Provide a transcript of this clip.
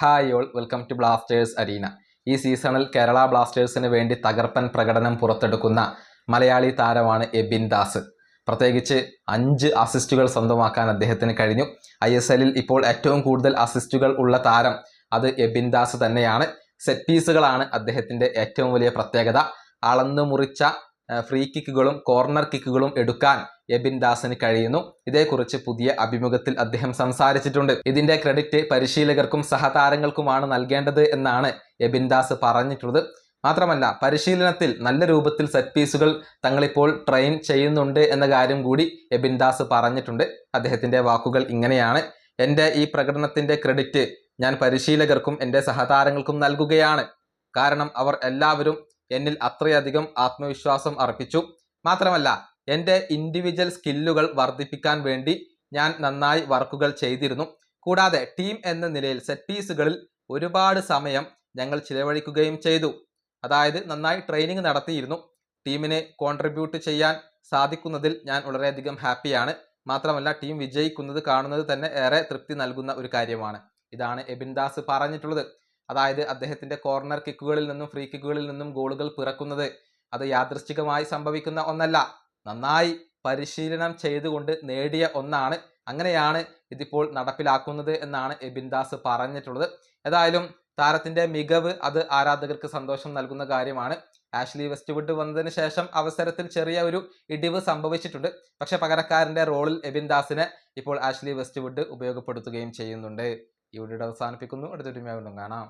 Hi all, welcome to Blasters arena. ഈ സീസണിൽ കേരള ബ്ലാസ്റ്റേഴ്സിന് വേണ്ടി തകർപ്പൻ പ്രകടനം പുറത്തെടുക്കുന്ന മലയാളി താരമാണ് എബിൻ ദാസ്. പ്രത്യേകിച്ച് 5 അസിസ്റ്റുകൾ സ്വന്തമാക്കാൻ അദ്ദേഹത്തിന് കഴിഞ്ഞു. ISL ഇപ്പോൾ ഏറ്റവും കൂടുതൽ അസിസ്റ്റുകൾ ഉള്ള താരം അത് എബിൻ ദാസ് തന്നെയാണ്. സെറ്റ് പീസുകളാണ് അദ്ദേഹത്തിൻ്റെ ഏറ്റവും വലിയ പ്രത്യേകത. അളന്നു മുറിച്ച ഫ്രീ കിക്കുകളും കോർണർ കിക്കുകളും എടുക്കാൻ എബിൻ ദാസിന് കഴിയുന്നു. ഇതേക്കുറിച്ച് പുതിയ അഭിമുഖത്തിൽ അദ്ദേഹം സംസാരിച്ചിട്ടുണ്ട്. ഇതിന്റെ ക്രെഡിറ്റ് പരിശീലകർക്കും സഹതാരങ്ങൾക്കുമാണ് നൽകേണ്ടത് എന്നാണ് എബിൻ ദാസ് പറഞ്ഞിട്ടുള്ളത്. മാത്രമല്ല, പരിശീലനത്തിൽ നല്ല രൂപത്തിൽ സെറ്റ് പീസുകൾ തങ്ങളിപ്പോൾ ട്രെയിൻ ചെയ്യുന്നുണ്ട് എന്ന കാര്യം കൂടി എബിൻ ദാസ് പറഞ്ഞിട്ടുണ്ട്. അദ്ദേഹത്തിന്റെ വാക്കുകൾ ഇങ്ങനെയാണ്: എൻ്റെ ഈ പ്രകടനത്തിന്റെ ക്രെഡിറ്റ് ഞാൻ പരിശീലകർക്കും എൻ്റെ സഹതാരങ്ങൾക്കും നൽകുകയാണ്. കാരണം അവർ എല്ലാവരും എന്നിൽ അത്രയധികം ആത്മവിശ്വാസം അർപ്പിച്ചു. മാത്രമല്ല, എൻ്റെ ഇൻഡിവിജ്വൽ സ്കില്ലുകൾ വർദ്ധിപ്പിക്കാൻ വേണ്ടി ഞാൻ നന്നായി വർക്കുകൾ ചെയ്തിരുന്നു. കൂടാതെ ടീം എന്ന നിലയിൽ സെറ്റ് പീസുകളിൽ ഒരുപാട് സമയം ഞങ്ങൾ ചിലവഴിക്കുകയും ചെയ്തു. അതായത് നന്നായി ട്രെയിനിങ് നടത്തിയിരുന്നു. ടീമിനെ കോൺട്രിബ്യൂട്ട് ചെയ്യാൻ സാധിക്കുന്നതിൽ ഞാൻ വളരെയധികം ഹാപ്പിയാണ്. മാത്രമല്ല, ടീം വിജയിക്കുന്നത് കാണുന്നത് തന്നെ ഏറെ തൃപ്തി നൽകുന്ന ഒരു കാര്യമാണ്. ഇതാണ് എബിൻ ദാസ് പറഞ്ഞിട്ടുള്ളത്. അതായത് അദ്ദേഹത്തിന്റെ കോർണർ കിക്കുകളിൽ നിന്നും ഫ്രീ കിക്കുകളിൽ നിന്നും ഗോളുകൾ പിറക്കുന്നത് അത് യാദൃശ്ചികമായി സംഭവിക്കുന്ന ഒന്നല്ല, നന്നായി പരിശീലനം ചെയ്തുകൊണ്ട് നേടിയ ഒന്നാണ്. അങ്ങനെയാണ് ഇതിപ്പോൾ നടപ്പിലാക്കുന്നത് എന്നാണ് എബിൻ ദാസ് പറഞ്ഞിട്ടുള്ളത്. ഏതായാലും താരത്തിന്റെ മികവ് അത് ആരാധകർക്ക് സന്തോഷം നൽകുന്ന കാര്യമാണ്. ആഷ്ലി വെസ്റ്റ്വുഡ് വന്നതിന് ശേഷം അവസരത്തിൽ ചെറിയ ഒരു ഇടിവ് സംഭവിച്ചിട്ടുണ്ട്. പക്ഷെ പകരക്കാരന്റെ റോളിൽ എബിൻ ദാസിനെ ഇപ്പോൾ ആഷ്ലി വെസ്റ്റ്വുഡ് ഉപയോഗപ്പെടുത്തുകയും ചെയ്യുന്നുണ്ട്. ഈ വീഡിയോ അവസാനിപ്പിക്കുന്നു. അടുത്തൊരു വീഡിയോയിൽ കാണാം.